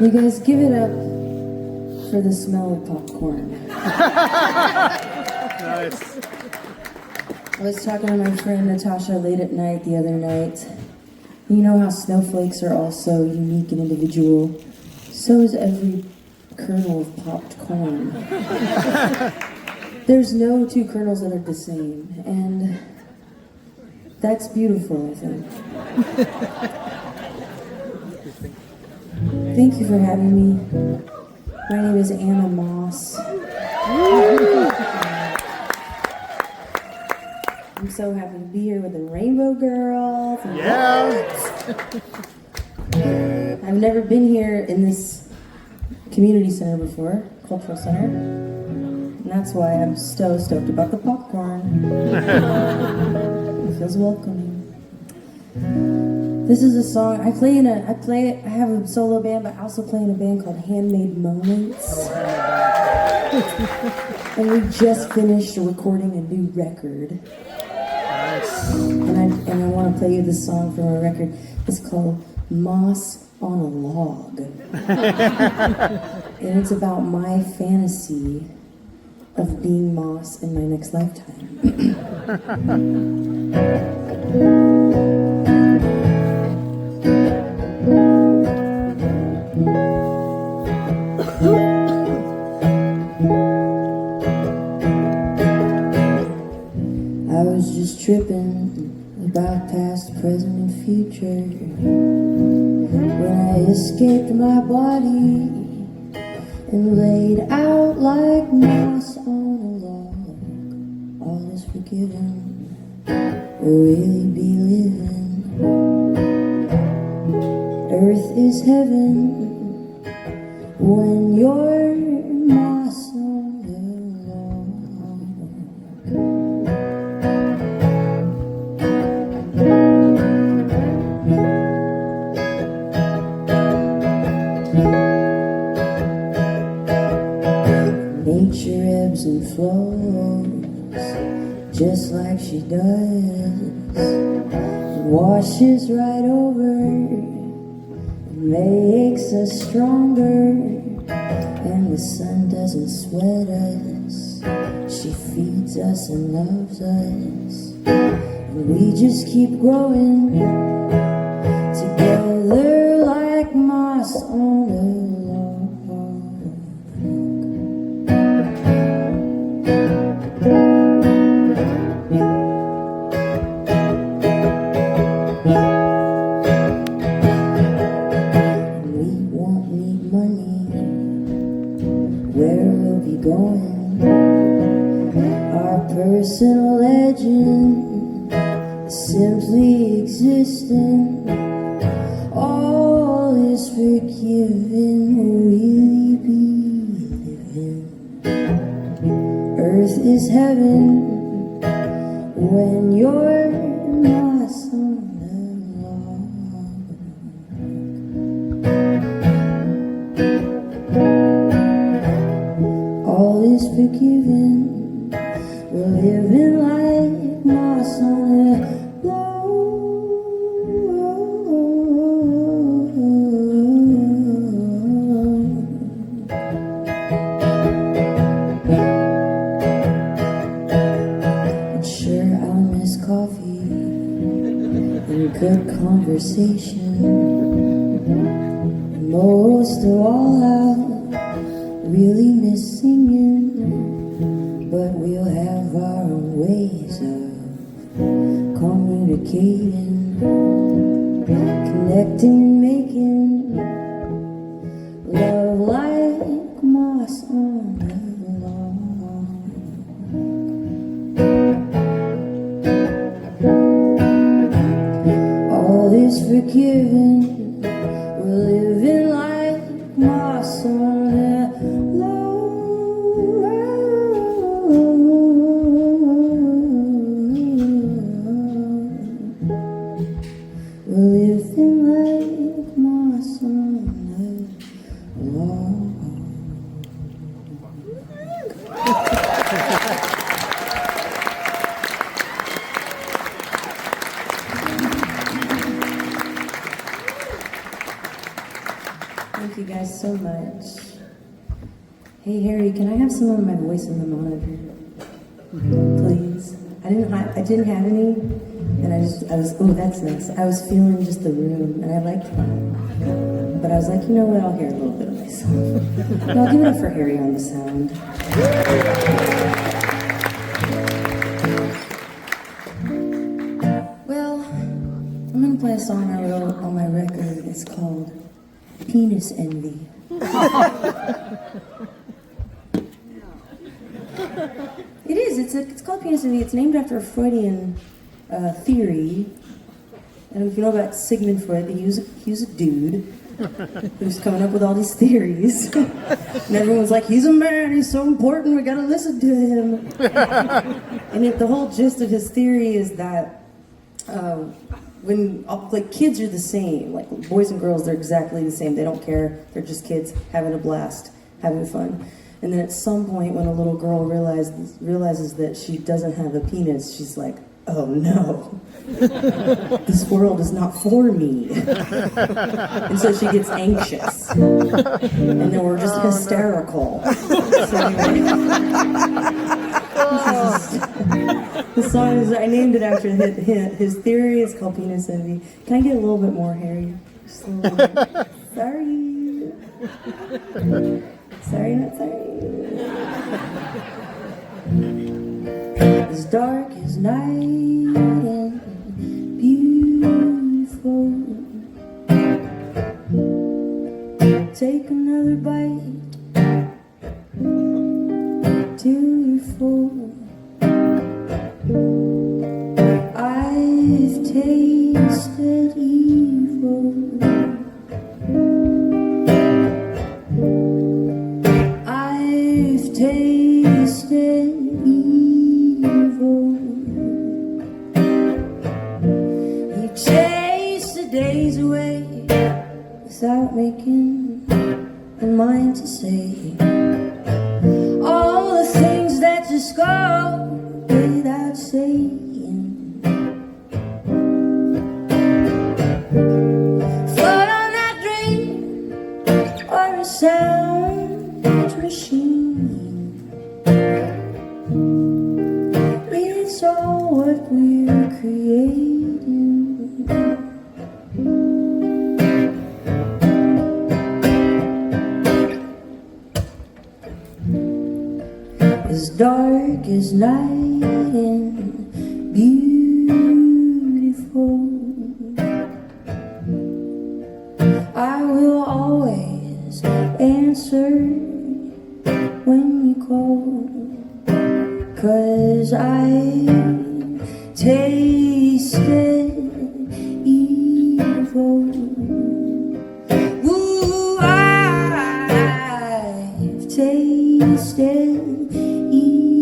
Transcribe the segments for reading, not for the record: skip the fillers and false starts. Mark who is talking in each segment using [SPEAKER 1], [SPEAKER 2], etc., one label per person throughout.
[SPEAKER 1] You guys give it up for the smell of popcorn.
[SPEAKER 2] Nice.
[SPEAKER 1] I was talking to my friend Natasha late at night the other night. You know how snowflakes are also unique and individual. So is every kernel of popped corn. There's no two kernels that are the same, and that's beautiful, I think. Thank you for having me. My name is Anna Moss. I'm so happy to be here with the Rainbow Girls.
[SPEAKER 2] Yeah.
[SPEAKER 1] I've never been here in this community center before, cultural center. And that's why I'm so stoked about the popcorn. It feels welcoming. This is a song I have a solo band, but I also play in a band called Handmade Moments. And we just finished recording a new record. And I want to play you this song from our record. It's called Moss on a Log. And it's about my fantasy of being moss in my next lifetime. I was just tripping about past, present, and future when I escaped my body and laid out like moss on a log. All is forgiven, will really be living. Earth is heaven when you're moss on a log. Nature ebbs and flows just like she does, washes right over and makes us stronger, and the sun doesn't sweat us, she feeds us and loves us, and we just keep growing together like moss on a personal legend, simply existing. All is forgiven, will really be living. Earth is heaven when you're moss on the log. All is forgiven. We're living like moss on a log. And sure, I'll miss coffee and good conversation. And most of all, I'll really miss singing. But we'll have our own ways of communicating, connecting and making love like moss on the log. All is forgiven, we're living like moss on the log. guys so much. Hey Harry, can I have some of my voice in the monitor, please? I didn't have any, and I was. Oh, that's nice. I was feeling just the room, and I liked that. But I was like, you know what? I'll hear a little bit of myself. And I'll give it up for Harry on the sound. Well, I'm gonna play a song I wrote on my record. It's called Penis Envy. It is. It's called penis envy. It's named after a Freudian theory. And if you know about Sigmund Freud, he was a dude who's coming up with all these theories. And everyone's like, he's a man, he's so important, we gotta listen to him. And the whole gist of his theory is that when kids are the same, like boys and girls, they're exactly the same. They don't care. They're just kids having a blast, having fun. And then at some point, when a little girl realizes that she doesn't have a penis, she's like, oh no, this world is not for me. And so she gets anxious. And then we're just hysterical. So anyway, the song is, I named it after his theory. It's called Penis Envy. Can I get a little bit more, Harry? Just a little bit. Sorry. Sorry, not sorry. As dark as night and beautiful. Take another bite till you're full. I've tasted evil. I've tasted evil. You chase the days away without making a mind to say all the things that just go without saying. Float on that dream or a sound machine. It's all what we're creating. As dark as night and beautiful, I will always answer when you call, 'cause I tasted evil. Ooh, I've tasted evil.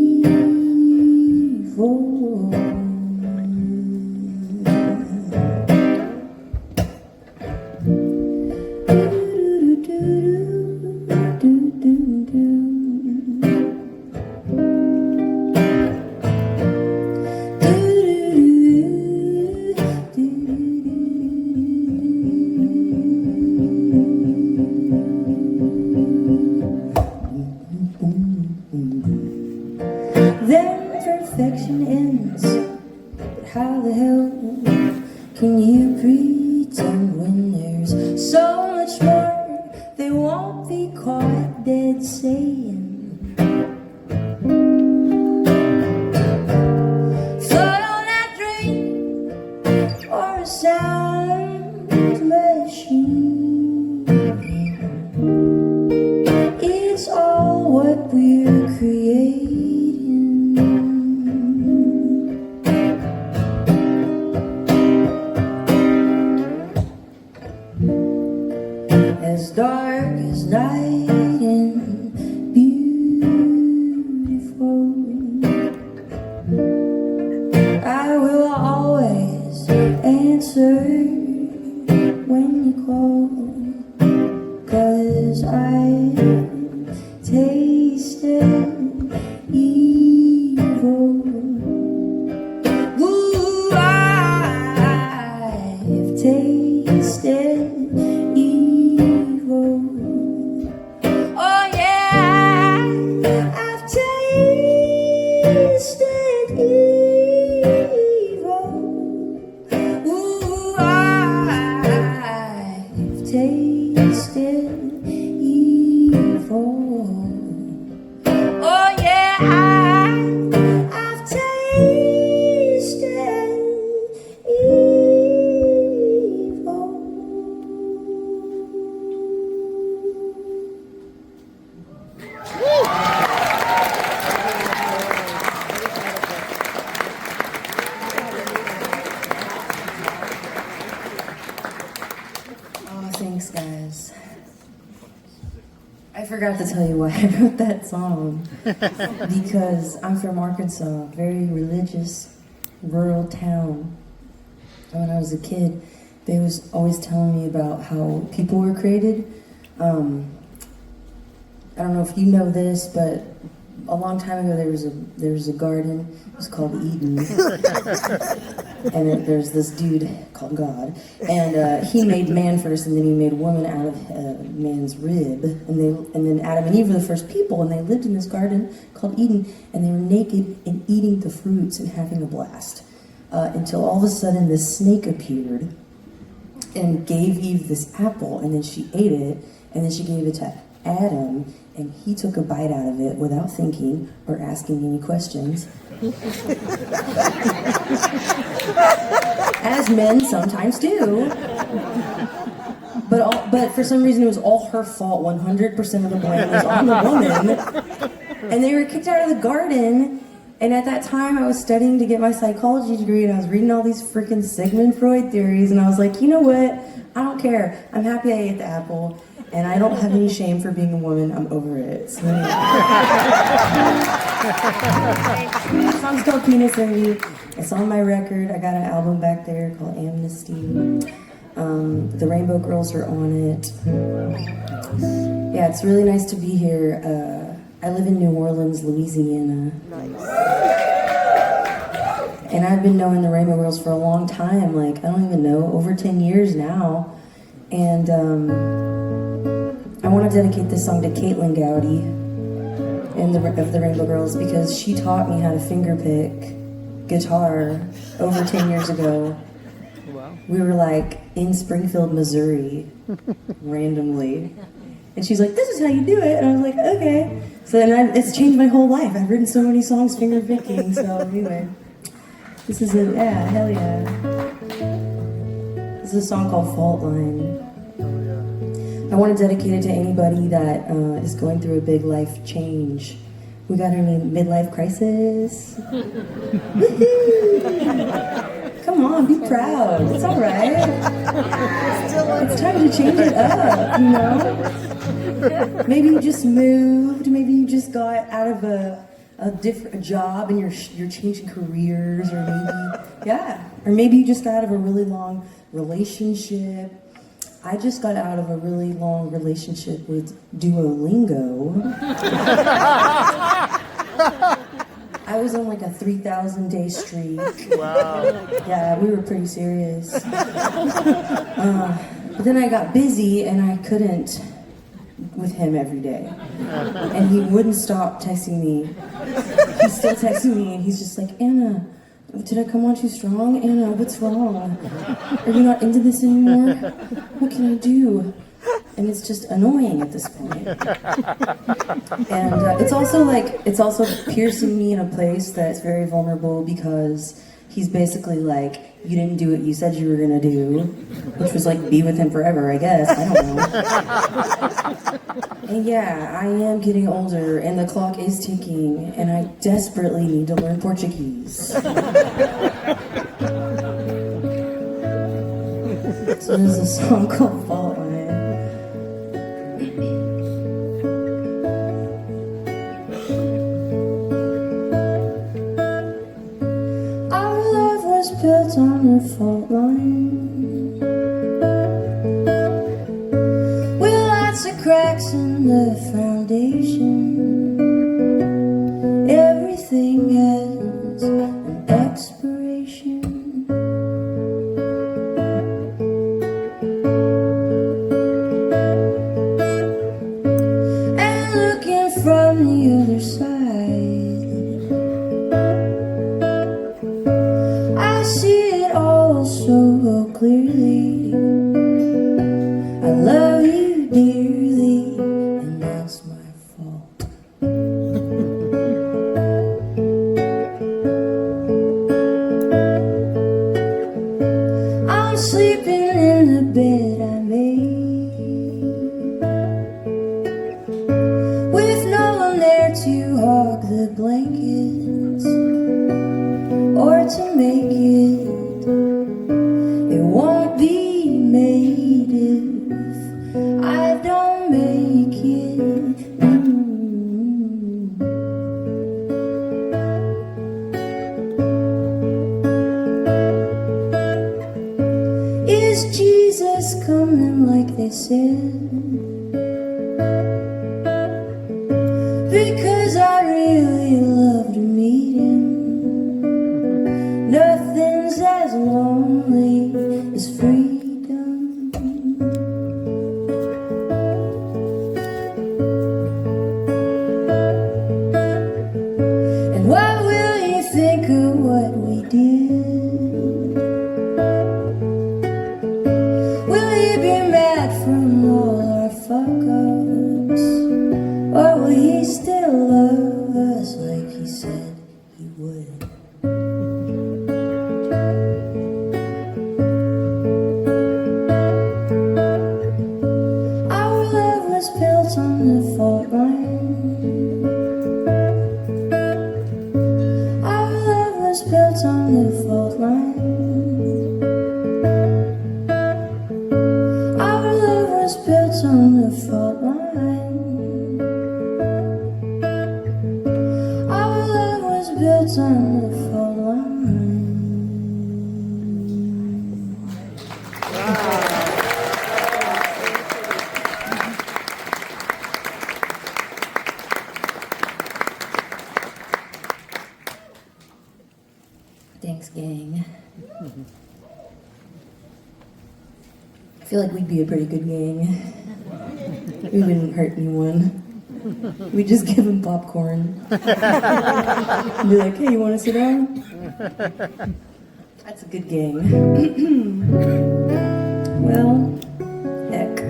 [SPEAKER 1] Then perfection ends, but how the hell can you pretend when there's so much more they won't be caught dead saying? Float on that dream or a sound machine. It's all what we're creating. As dark as night and beautiful, I will always answer when you call, 'cause I tasted evil. Ooh, I've tasted evil. I forgot to tell you why I wrote that song. Because I'm from Arkansas, very religious, rural town. And when I was a kid, they was always telling me about how people were created. I don't know if you know this, but a long time ago there was a garden. It was called Eden, and there's this dude called God, and he made man first, and then he made woman out of man's rib, and then Adam and Eve were the first people, and they lived in this garden called Eden, and they were naked and eating the fruits and having a blast, until all of a sudden this snake appeared and gave Eve this apple, and then she ate it, and then she gave it to Adam, and he took a bite out of it without thinking or asking any questions. As men sometimes do. But for some reason it was all her fault. 100% of the blame was on the woman. And they were kicked out of the garden. And at that time I was studying to get my psychology degree, and I was reading all these freaking Sigmund Freud theories, and I was like, you know what? I don't care. I'm happy I ate the apple. And I don't have any shame for being a woman. I'm over it. So, the song's called Penis Envy. It's on my record. I got an album back there called Amnesty. The Rainbow Girls are on it. Yeah, it's really nice to be here. I live in New Orleans, Louisiana. Nice. And I've been knowing the Rainbow Girls for a long time. Like, I don't even know, over 10 years now. And, I want to dedicate this song to Caitlin Gowdy of the Rainbow Girls, because she taught me how to fingerpick guitar over 10 years ago. Wow. We were like in Springfield, Missouri, randomly. And she's like, this is how you do it. And I was like, okay. So then it's changed my whole life. I've written so many songs fingerpicking. So anyway, this is hell yeah. This is a song called Fault Line. I want to dedicate it to anybody that is going through a big life change. We got any midlife crisis? Come on, be proud. It's all right. It's time to change it up, you know? Maybe you just moved. Maybe you just got out of a job and you're changing careers, or maybe you just got out of a really long relationship. I just got out of a really long relationship with Duolingo. I was on like a 3,000-day streak. Wow. Yeah, we were pretty serious. But then I got busy and I couldn't with him every day. And he wouldn't stop texting me. He's still texting me, and he's just like, Anna, did I come on too strong? Anna, what's wrong? Are you not into this anymore? What can I do? And it's just annoying at this point. And it's also piercing me in a place that's very vulnerable, because he's basically like, you didn't do what you said you were gonna do, which was like be with him forever, I guess. I don't know. And yeah, I am getting older, and the clock is ticking, and I desperately need to learn Portuguese. So there's a song called Fault Line. Built on a fault line, with lots of cracks in the foundation. Everything has an expiration. And looking from the other side, so clearly, I love you dearly, and that's my fault he still loves us like he said he would. Our love was built on the fault line. Our love was built on the fault line. Our love was built on the fault line. Our love was built on the fault line. Thanks, gang. I feel like we'd be a pretty good gang. We wouldn't hurt anyone. We'd just give them popcorn. And be like, hey, you want to sit down? That's a good gang. Well, heck.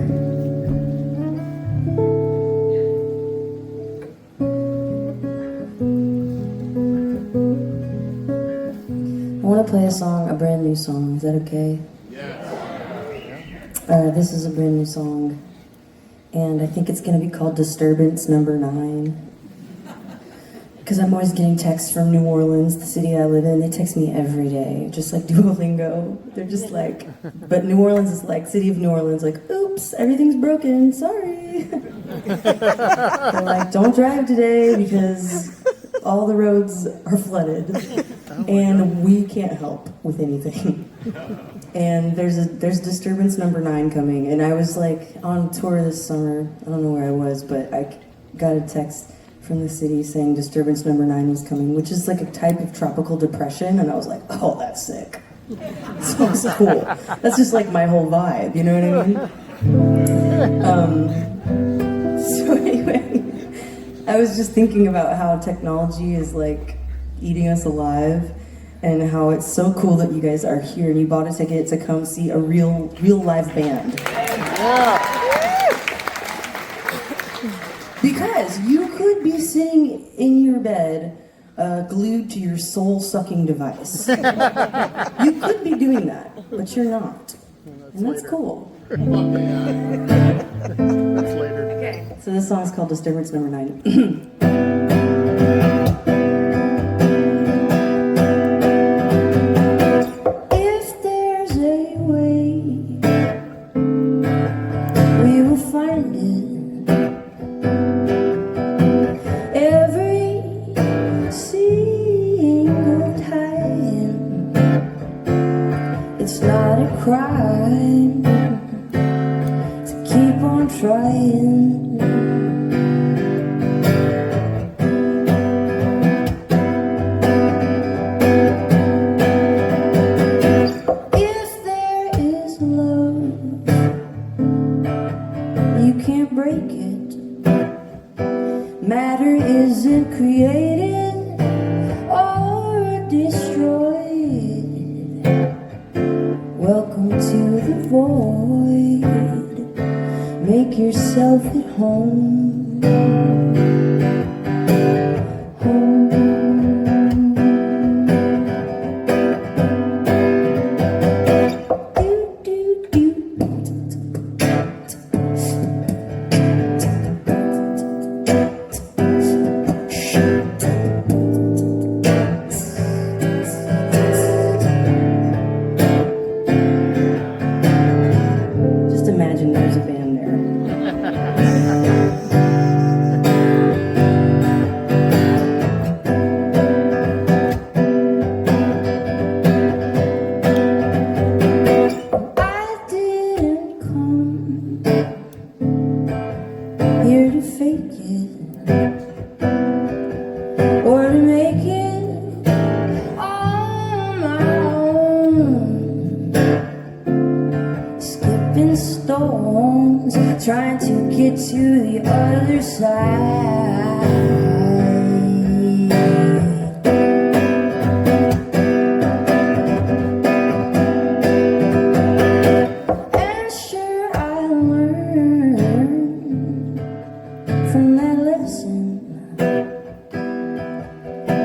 [SPEAKER 1] I want to play a song, a brand new song. Is that okay? This is a brand new song, and I think it's going to be called Disturbance number 9. Because I'm always getting texts from New Orleans, the city I live in. They text me every day, just like Duolingo. They're just like, but New Orleans is like, city of New Orleans, like, oops, everything's broken, sorry. They're like, don't drive today because all the roads are flooded, and we can't help with anything. And there's Disturbance number 9 coming, and I was like on tour this summer. I don't know where I was, but I got a text from the city saying Disturbance number 9 was coming, which is like a type of tropical depression, and I was like, oh, that's sick. Sounds cool. That's just like my whole vibe, you know what I mean? So anyway, I was just thinking about how technology is like eating us alive, and how it's so cool that you guys are here and you bought a ticket to come see a real live band. Yeah. Because you could be sitting in your bed glued to your soul-sucking device. You could be doing that, but you're not. And that's cool.
[SPEAKER 2] That's later.
[SPEAKER 1] Okay. So this song is called Disturbance number 9. Crime to keep on trying. If there is love, you can't break it. Matter isn't created or destroyed. Welcome to the void. Make yourself at home. Home. Imagine there's a band there. I didn't come here to fake it or to make it on my own. Skipping stones, trying to get to the other side. And sure, I learned from that lesson. lesson,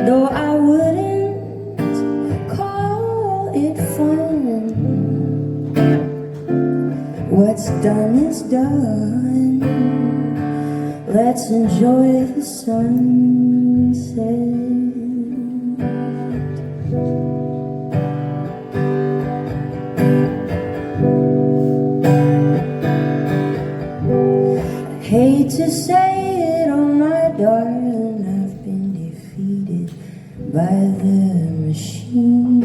[SPEAKER 1] though I wouldn't call it fun. What's done is done. Let's enjoy the sunset. Hate to say it, oh my darling, I've been defeated by the machine.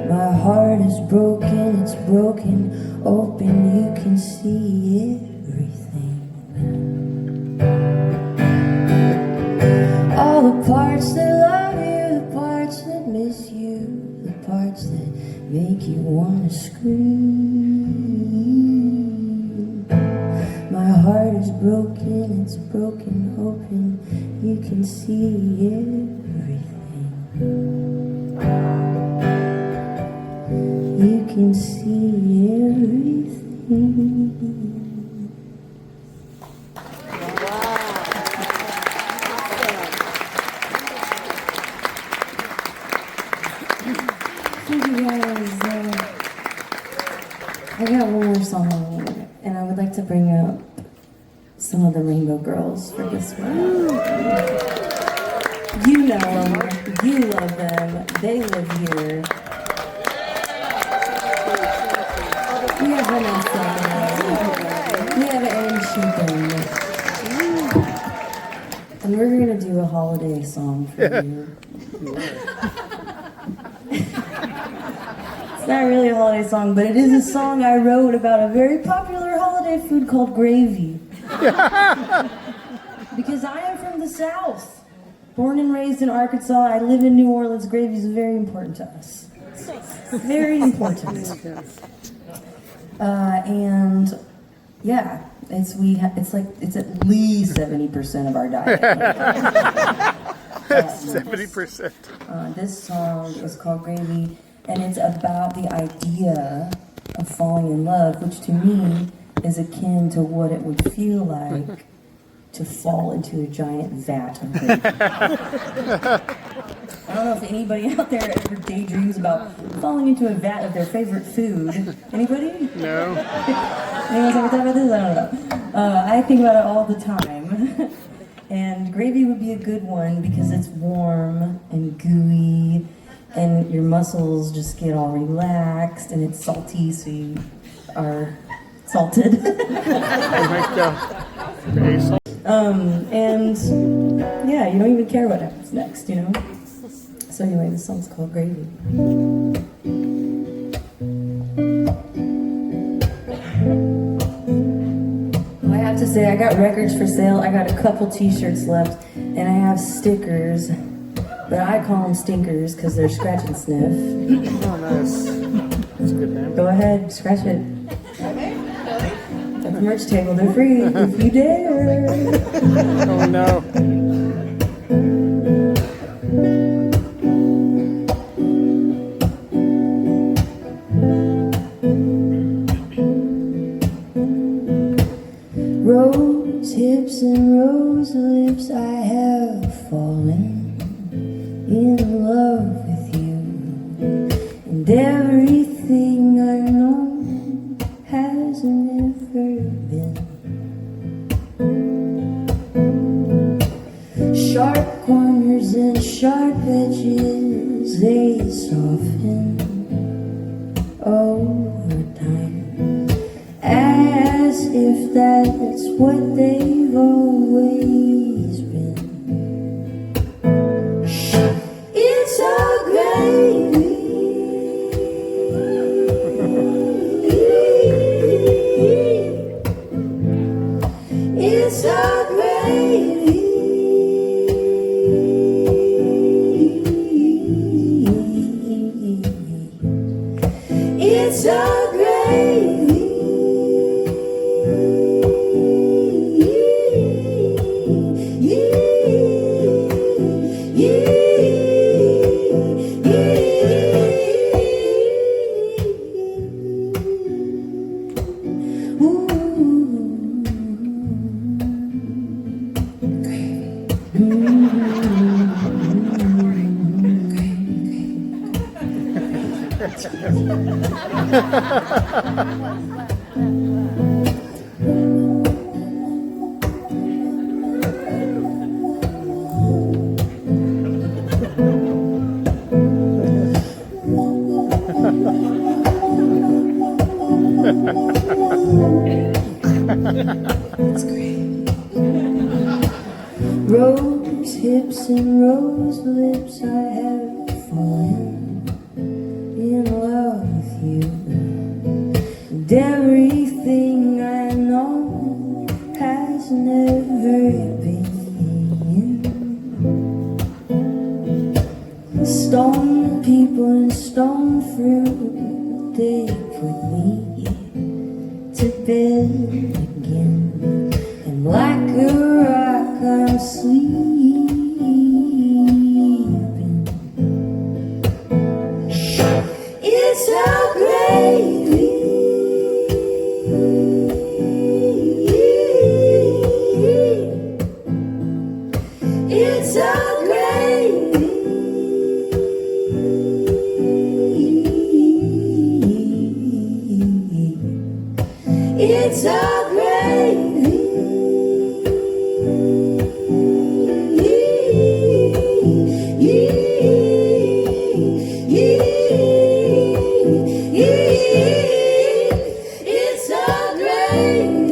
[SPEAKER 1] My heart is broken, it's broken open, you can see everything. All the parts that love you, the parts that miss you, the parts that make you wanna scream. My heart is broken, it's broken open, you can see everything. You can see everything. Thank you guys. I got one more song, and I would like to bring up some of the Rainbow Girls for this one. You know them, you love them, they live here. We have Vanessa, we have Erin, and we're gonna do a holiday song for you. It's not really a holiday song, but it is a song I wrote about a very popular holiday food called gravy. Because I am from the South. Born and raised in Arkansas, I live in New Orleans. Gravy is very important to us. Very important. And yeah, it's at least 70% of our diet.
[SPEAKER 2] 70%.
[SPEAKER 1] This song is called Gravy, and it's about the idea of falling in love, which to me is akin to what it would feel like to fall into a giant vat of gravy. I don't know if anybody out there ever daydreams about falling into a vat of their favorite food. Anybody?
[SPEAKER 2] No.
[SPEAKER 1] Anyone's ever thought about this? I don't know. I think about it all the time. And gravy would be a good one because it's warm and gooey, and your muscles just get all relaxed, and it's salty, so you are salted.
[SPEAKER 2] Oh my God. Very salty.
[SPEAKER 1] And yeah, you don't even care what happens next, you know? So anyway, this song's called Gravy. Well, I have to say, I got records for sale. I got a couple t-shirts left, and I have stickers, but I call them stinkers because they're scratch and sniff.
[SPEAKER 2] Oh, nice. That's a good name.
[SPEAKER 1] Go ahead, scratch it. At the merch table, they're free if you dare.
[SPEAKER 2] Oh no.
[SPEAKER 1] Rose hips and rose lips, I have fallen in love with you, and everything I know hasn't ever been. Sharp corners and sharp edges, they soften over time, as if that's what they've always been. It's all gravy. It's all gravy. It's all gravy. Ooh. That's great. Rose hips and rose lips, I have fallen in love with you. And everything I know has never been. Stone people and stone fruit, they put me to bed again, and like a rock I'm sleeping. It's our gravy. It's our gravy. It's our gravy. It's our gravy.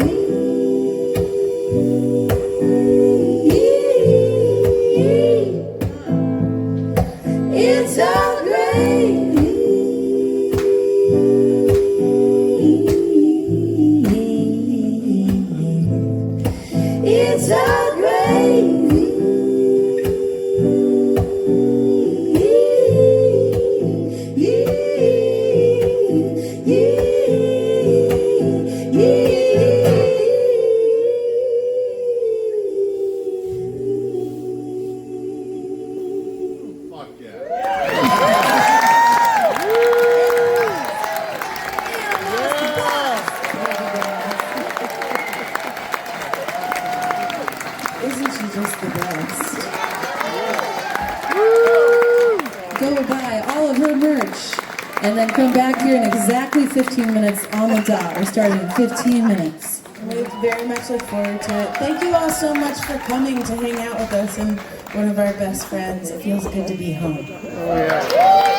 [SPEAKER 1] It's our gravy. It's our gravy.
[SPEAKER 3] Fuck yeah.
[SPEAKER 1] Isn't she just the best? Go buy all of her merch and then come back here in exactly 15 minutes on the dot. We're starting in 15 minutes. We very much look forward to it. Thank you all so much for coming to hang out with us and one of our best friends. It feels good to be home.
[SPEAKER 2] Oh, yeah.